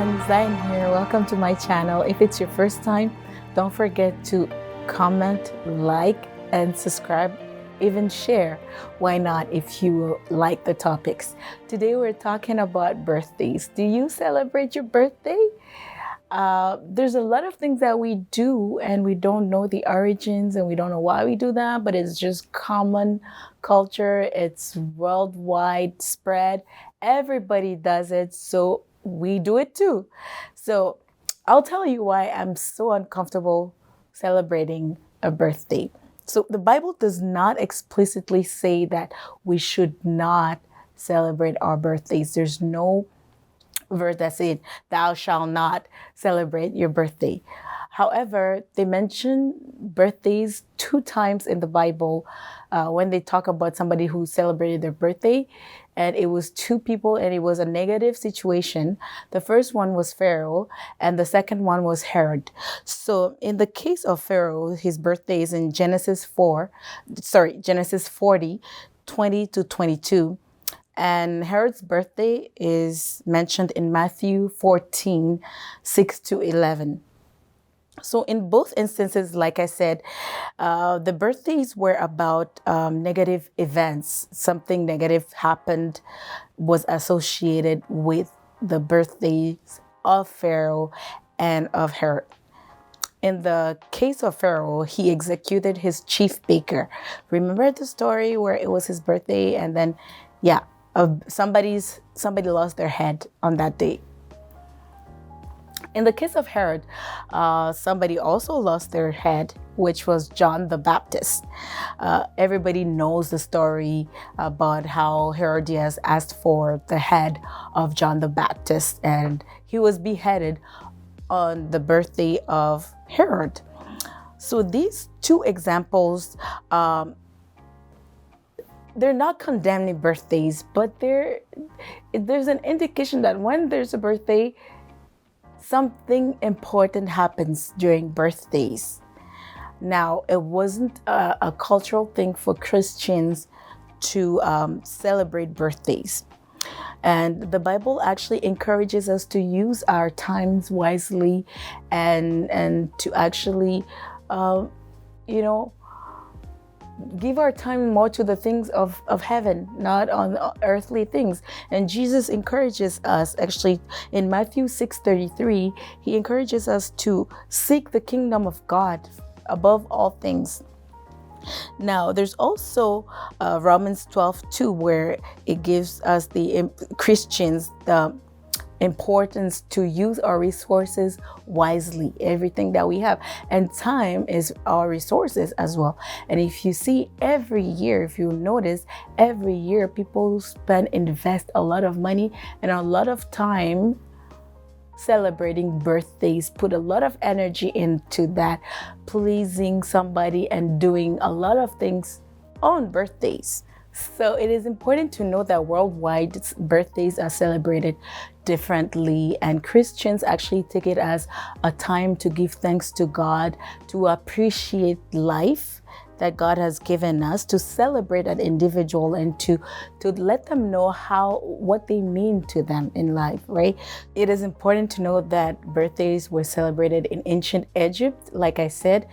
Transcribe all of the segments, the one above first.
everyone, Zion here. Welcome to my channel. If it's your first time, don't forget to comment, like, and subscribe, even share. Why not if you like the topics? Today we're talking about birthdays. Do you celebrate your birthday? There's a lot of things that we do and we don't know the origins and we don't know why we do that, but it's just common culture. It's worldwide spread. Everybody does it, so we do it too. So I'll tell you why I'm so uncomfortable celebrating a birthday. So the Bible does not explicitly say that we should not celebrate our birthdays. There's no verse that said, "Thou shalt not celebrate your birthday." However, they mention birthdays 2 times in the Bible when they talk about somebody who celebrated their birthday. And it was 2 people and it was a negative situation. The first one was Pharaoh and the second one was Herod. So in the case of Pharaoh, his birthday is in Genesis 40, 20 to 22. And Herod's birthday is mentioned in Matthew 14, 6 to 11. So in both instances, like I said, the birthdays were about negative events. Something negative happened, was associated with the birthdays of Pharaoh and of Herod. In the case of Pharaoh, he executed his chief baker. Remember the story where it was his birthday and then, somebody lost their head on that day. In the case of Herod, somebody also lost their head, which was John the Baptist. Everybody knows the story about how Herodias asked for the head of John the Baptist, and he was beheaded on the birthday of Herod. So these 2 examples, they're not condemning birthdays, but there's an indication that when there's a birthday, something important happens during birthdays. Now, it wasn't a cultural thing for Christians to celebrate birthdays. And the Bible actually encourages us to use our times wisely and to actually, give our time more to the things of heaven, not on earthly things. And Jesus encourages us, actually, in Matthew 6:33, he encourages us to seek the kingdom of God above all things. Now, there's also Romans 12:2, where it gives us the Christians the importance to use our resources wisely, everything that we have. And time is our resources as well. And if you see every year, if you notice, every year people invest a lot of money and a lot of time celebrating birthdays, put a lot of energy into that, pleasing somebody and doing a lot of things on birthdays. So it is important to know that worldwide birthdays are celebrated differently, and Christians actually take it as a time to give thanks to God, to appreciate life that God has given us, to celebrate an individual and to let them know what they mean to them in life, right? It is important to know that birthdays were celebrated in ancient Egypt. Like I said,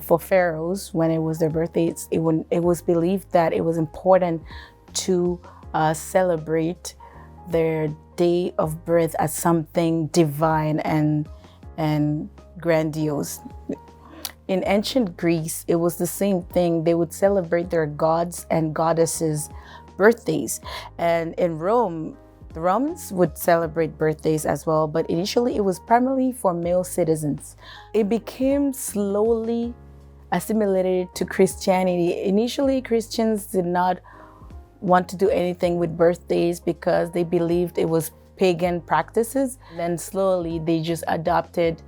for pharaohs, when it was their birthdays, it was believed that it was important to celebrate their day of birth as something divine and grandiose. In ancient Greece, it was the same thing. They would celebrate their gods and goddesses' birthdays. And in Rome, the Romans would celebrate birthdays as well, but initially it was primarily for male citizens. It became slowly assimilated to Christianity. Initially, Christians did not want to do anything with birthdays because they believed it was pagan practices. Then slowly they just adopted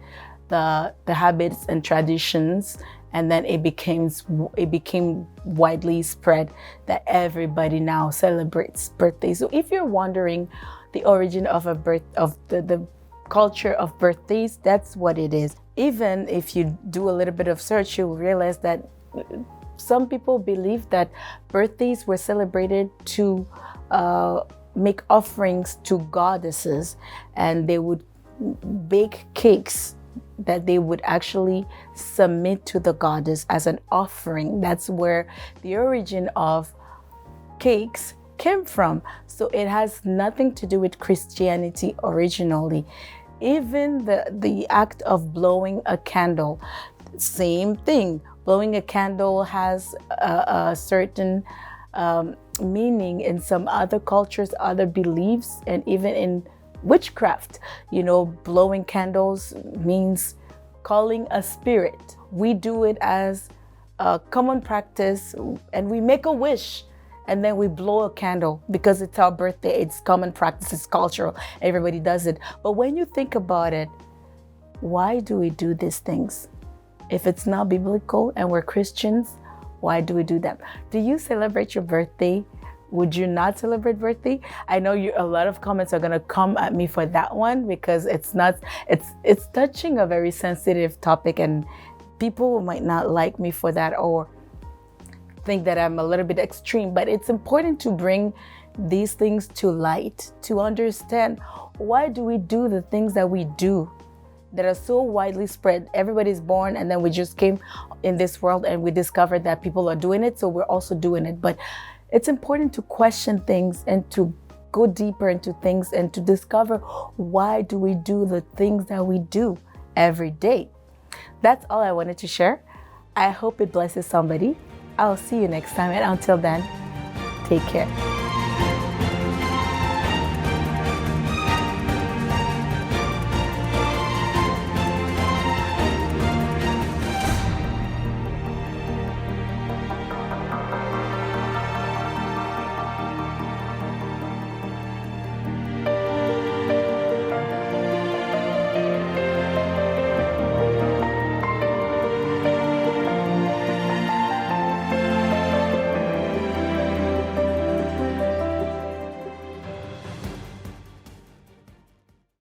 the habits and traditions, and then it became widely spread that everybody now celebrates birthdays. So if you're wondering the origin of the culture of birthdays, that's what it is. Even if you do a little bit of search, you'll realize that some people believe that birthdays were celebrated to make offerings to goddesses, and they would bake cakes that they would actually submit to the goddess as an offering. That's where the origin of cakes came from. So it has nothing to do with Christianity originally. Even the act of blowing a candle, same thing. Blowing a candle has a certain meaning in some other cultures, other beliefs, and even in witchcraft. Blowing candles means calling a spirit. We do it as a common practice, and we make a wish and then we blow a candle because it's our birthday. It's common practice, it's cultural, everybody does it. But when you think about it, why do we do these things? If it's not biblical and we're Christians, why do we do them? Do you celebrate your birthday? Would you not celebrate birthday? I know a lot of comments are gonna come at me for that one because it's touching a very sensitive topic, and people might not like me for that or think that I'm a little bit extreme. But it's important to bring these things to light, to understand why do we do the things that we do that are so widely spread. Everybody's born and then we just came in this world and we discovered that people are doing it, so we're also doing it. But it's important to question things and to go deeper into things and to discover why do we do the things that we do every day. That's all I wanted to share. I hope it blesses somebody. I'll see you next time, and until then, take care.